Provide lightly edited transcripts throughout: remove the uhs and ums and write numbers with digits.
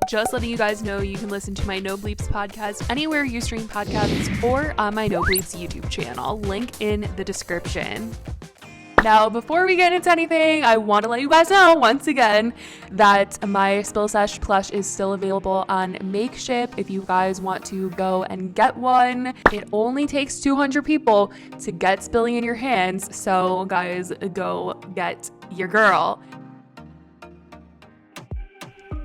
Just letting you guys know you can listen to my No Bleeps podcast anywhere you stream podcasts or on my No Bleeps YouTube channel. Link in the description. Now, before we get into anything, I want to let you guys know once again that my Sesh plush is still available on Makeship if you guys want to go and get one. It only takes 200 people to get Spilly in your hands, so guys, go get your girl.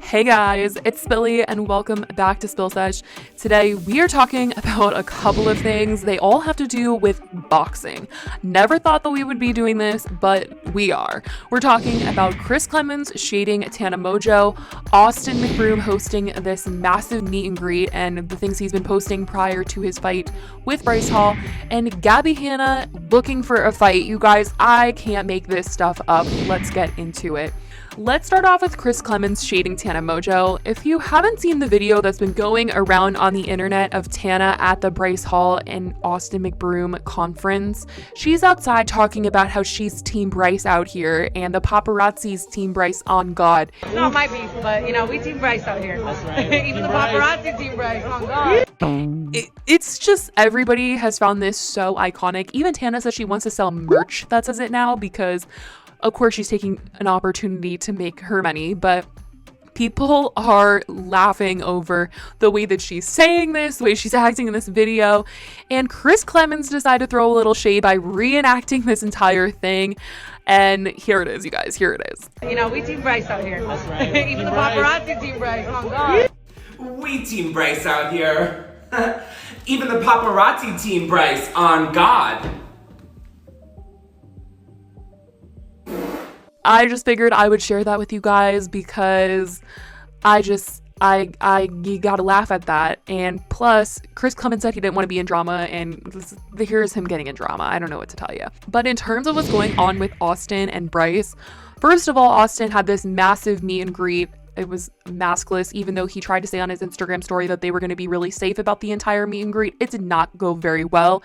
Hey guys, it's Spilly and welcome back to Sesh. Today we are talking about a couple of things. They all have to do with boxing. Never thought that we would be doing this, but we are. We're talking about Chris Clemons shading Tana Mongeau, Austin McBroom hosting this massive meet and greet and the things he's been posting prior to his fight with Bryce Hall, and Gabbie Hanna looking for a fight. You guys, I can't make this stuff up. Let's get into it. Let's start off with Chris Clemons shading Tana Mongeau. If you haven't seen the video that's been going around on the internet of Tana at the Bryce Hall and Austin McBroom conference, she's outside talking about how she's Team Bryce out here and the paparazzi's Team Bryce on God. It's not my beef, but we Team Bryce out here. That's right. Even the paparazzi Team Bryce on God. It's just everybody has found this so iconic. Even Tana says she wants to sell merch that says it now because of course, she's taking an opportunity to make her money, but people are laughing over the way that she's saying this, the way she's acting in this video. And Chris Clemons decided to throw a little shade by reenacting this entire thing. And here it is, you guys. Here it is. We Team Bryce out here. That's right. Even the paparazzi Team Bryce. Oh, God. We Team Bryce out here. Even the paparazzi Team Bryce on God. I just figured I would share that with you guys because you gotta laugh at that. And plus, Chris Clemons said he didn't want to be in drama, and here's him getting in drama. I don't know what to tell you. But in terms of what's going on with Austin and Bryce, first of all, Austin had this massive meet and greet. It was maskless, even though he tried to say on his Instagram story that they were going to be really safe about the entire meet and greet. It did not go very well.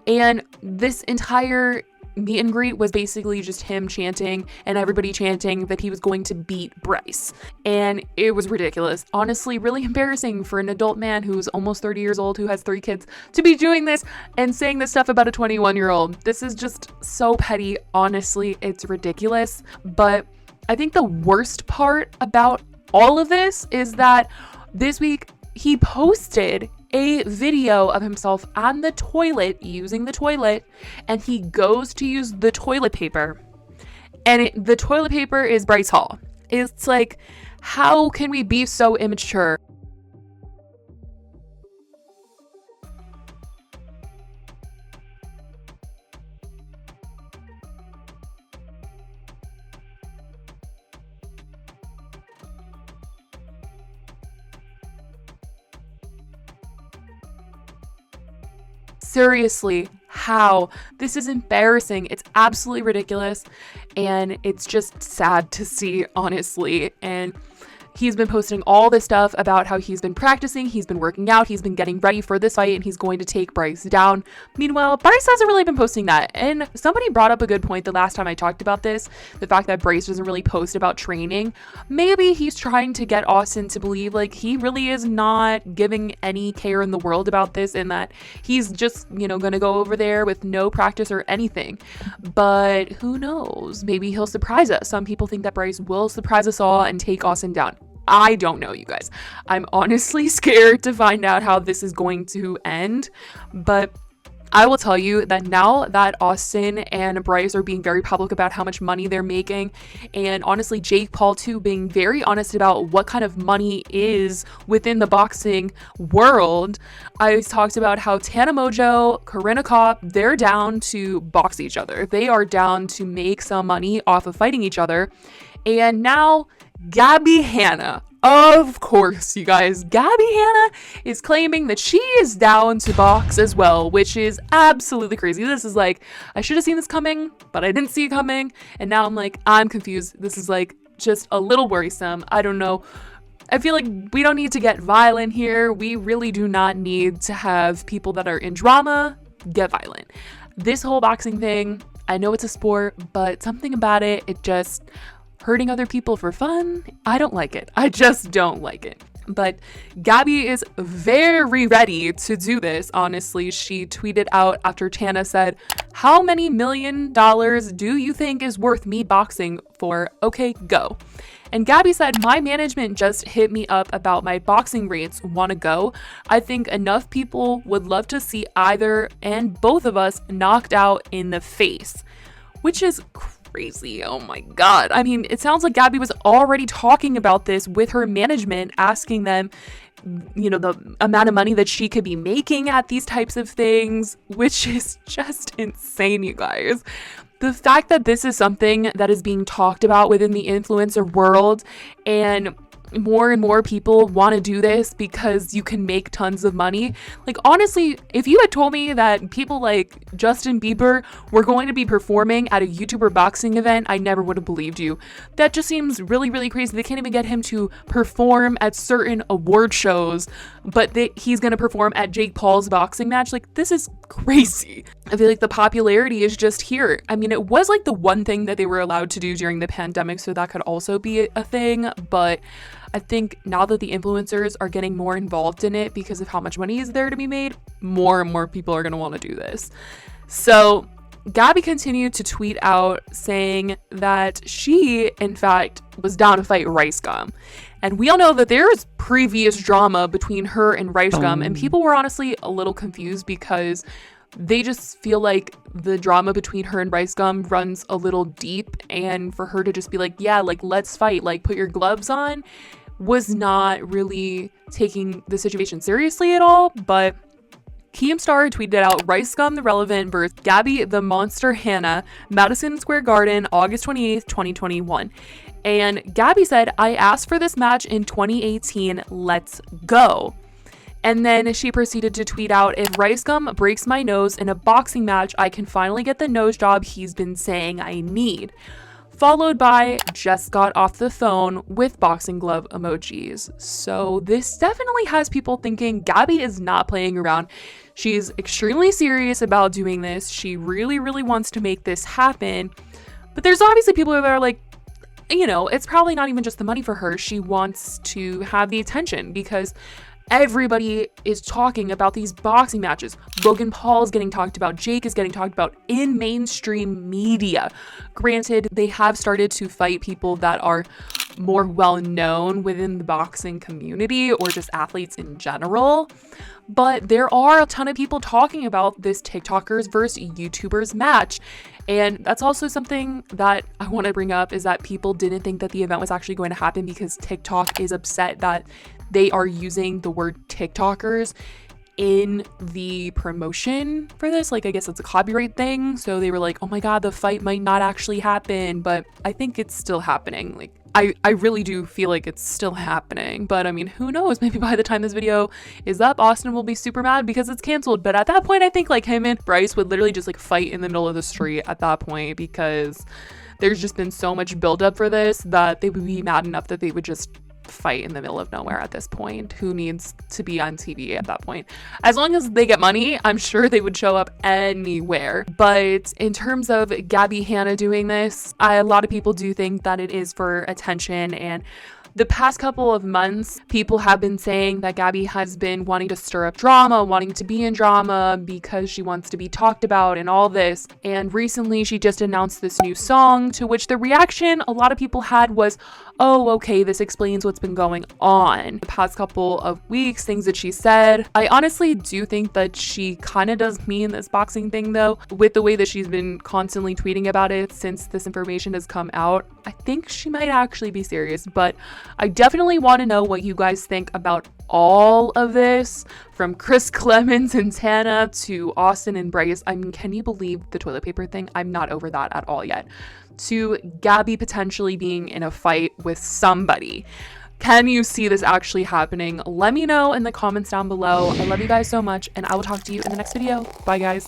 And this entire meet and greet was basically just him chanting and everybody chanting that he was going to beat Bryce. And it was ridiculous. Honestly, really embarrassing for an adult man who's almost 30 years old, who has 3 kids, to be doing this and saying this stuff about a 21-year-old. This is just so petty. Honestly, it's ridiculous. But I think the worst part about all of this is that this week he posted a video of himself on the toilet, using the toilet, and he goes to use the toilet paper, and the toilet paper is Bryce Hall. It's like, how can we be so immature? Seriously, how? This is embarrassing. It's absolutely ridiculous, and it's just sad to see, honestly. And he's been posting all this stuff about how he's been practicing, he's been working out, he's been getting ready for this fight, and he's going to take Bryce down. Meanwhile, Bryce hasn't really been posting that. And somebody brought up a good point the last time I talked about this, the fact that Bryce doesn't really post about training. Maybe he's trying to get Austin to believe like he really is not giving any care in the world about this, and that he's just, gonna go over there with no practice or anything. But who knows? Maybe he'll surprise us. Some people think that Bryce will surprise us all and take Austin down. I don't know, you guys. I'm honestly scared to find out how this is going to end, but I will tell you that now that Austin and Bryce are being very public about how much money they're making, and honestly Jake Paul too being very honest about what kind of money is within the boxing world, I talked about how Tana Mongeau, Corinna Kopp, they're down to box each other. They are down to make some money off of fighting each other. And now Gabbie Hanna, of course, you guys, Gabbie Hanna is claiming that she is down to box as well, which is absolutely crazy. This is like, I should have seen this coming, but I didn't see it coming. And now I'm confused. This is just a little worrisome. I don't know. I feel like we don't need to get violent here. We really do not need to have people that are in drama get violent. This whole boxing thing, I know it's a sport, but something about it just hurting other people for fun, I don't like it. I just don't like it. But Gabbie is very ready to do this, honestly. She tweeted out after Tana said, "How many $1 million do you think is worth me boxing for? Okay, go." And Gabbie said, "My management just hit me up about my boxing rates. Wanna go? I think enough people would love to see either and both of us knocked out in the face." Which is crazy. Oh my god. I mean, it sounds like Gabbie was already talking about this with her management, asking them, you know, the amount of money that she could be making at these types of things, which is just insane, you guys. The fact that this is something that is being talked about within the influencer world, and more people want to do this because you can make tons of money. Like, honestly, if you had told me that people like Justin Bieber were going to be performing at a YouTuber boxing event, I never would have believed you. That just seems really crazy. They can't even get him to perform at certain award shows, but he's going to perform at Jake Paul's boxing match. Like, this is crazy. I feel like the popularity is just here. I mean, it was like the one thing that they were allowed to do during the pandemic, so that could also be a thing, but I think now that the influencers are getting more involved in it because of how much money is there to be made, more and more people are going to want to do this. So Gabbie continued to tweet out saying that she, in fact, was down to fight Rice Gum. And we all know that there is previous drama between her and Rice Gum, and people were honestly a little confused because they just feel like the drama between her and Rice Gum runs a little deep, and for her to just be like, yeah, like, let's fight, like, put your gloves on, was not really taking the situation seriously at all. But Keemstar tweeted out, "Rice Gum the Relevant versus Gabbie the Monster Hanna, Madison Square Garden, August 28th, 2021. And Gabbie said, "I asked for this match in 2018, let's go." And then she proceeded to tweet out, "If Rice Gum breaks my nose in a boxing match, I can finally get the nose job he's been saying I need." Followed by, "Just got off the phone," with boxing glove emojis. So this definitely has people thinking Gabbie is not playing around. She's extremely serious about doing this. She really wants to make this happen. But there's obviously people that are like, you know, it's probably not even just the money for her. She wants to have the attention because everybody is talking about these boxing matches. Logan Paul is getting talked about. Jake is getting talked about in mainstream media. Granted, they have started to fight people that are more well-known within the boxing community or just athletes in general. But there are a ton of people talking about this TikTokers versus YouTubers match. And that's also something that I want to bring up, is that people didn't think that the event was actually going to happen because TikTok is upset that they are using the word TikTokers in the promotion for this. Like, I guess it's a copyright thing. So they were like, oh my god, the fight might not actually happen. But I think it's still happening. Like, I really do feel like it's still happening. But I mean, who knows? Maybe by the time this video is up, Austin will be super mad because it's canceled. But at that point, I think like him and Bryce would literally just like fight in the middle of the street at that point, because there's just been so much buildup for this that they would be mad enough that they would just fight in the middle of nowhere at this point. Who needs to be on TV at that point? As long as they get money, I'm sure they would show up anywhere. But in terms of Gabbie Hanna doing this, a lot of people do think that it is for attention. And the past couple of months, people have been saying that Gabbie has been wanting to stir up drama, wanting to be in drama because she wants to be talked about and all this. And recently she just announced this new song, to which the reaction a lot of people had was, oh, okay, this explains what's been going on the past couple of weeks, things that she said. I honestly do think that she kind of does mean this boxing thing though, with the way that she's been constantly tweeting about it since this information has come out. I think she might actually be serious, but I definitely want to know what you guys think about all of this, from Chris Clemons and Tana to Austin and Bryce. I mean, can you believe the toilet paper thing? I'm not over that at all yet. To Gabbie potentially being in a fight with somebody. Can you see this actually happening? Let me know in the comments down below. I love you guys so much, and I will talk to you in the next video. Bye, guys.